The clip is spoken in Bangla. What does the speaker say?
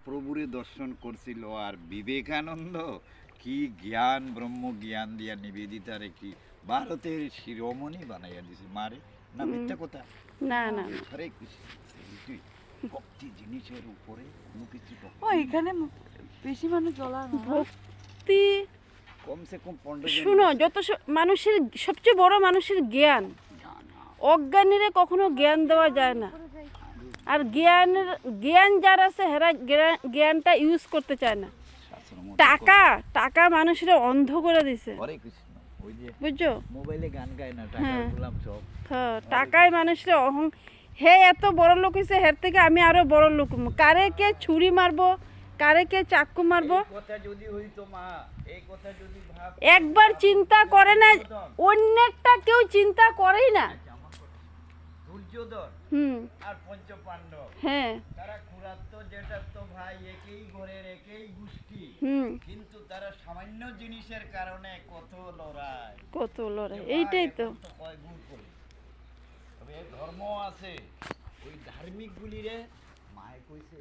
প্রভুরে দর্শন করছিল আর বিবেকানন্দ কি জ্ঞান ব্রহ্ম জ্ঞান দিয়া নিবেদিতারে কি ভারতের শিরোমণি বানাইয়া দিছে মারে না মিথ্যা কথা না না না হরে কৃষ্ণ বুঝলি? ভক্তি জিনিসের উপরে কোনো কিছু ও এখানে বেশি মানুষ জ্বলার না ভক্তি কমসে কম 15 জন শুনো যত মানুষের সবচেয়ে বড় মানুষের জ্ঞান অজ্ঞানীরে কখনো জ্ঞান দেওয়া যায় না আর জ্ঞান যার আছে হেরা জ্ঞানটা ইউজ করতে চায় না শাস্ত্র মতে টাকা মানুষের অন্ধ করে দিছে হরে কৃষ্ণ ওই যে বুঝছো মোবাইলে গান গায় না টাকা হ্যাঁ। গোলাম সব হ্যাঁ, টাকায় মানুষের হে এত বড় লোক হয়েছে হের থেকে আমি আরো বড় লোক হবো। কারে কে ছুরি মারবো কারে কে চাকু মারবো এই কথা যদি হইতো মা এই কথা যদি ভাব একবার চিন্তা করে না অন্যেরটা কেউ চিন্তা করেই না দুর্যোধন হুম আর পঞ্চপাণ্ডব হ্যাঁ তারা খুড়াতো জেঠাতো ভাই একই ঘরের একই গোষ্ঠী হুম কিন্তু তারা সামান্য জিনিসের কারণে কত লড়াই কত লড়াই এইটাই তো কয় গুণ করে তবে ধর্ম আছে ওই ধার্মিক গুলিরে মায়ে কইছে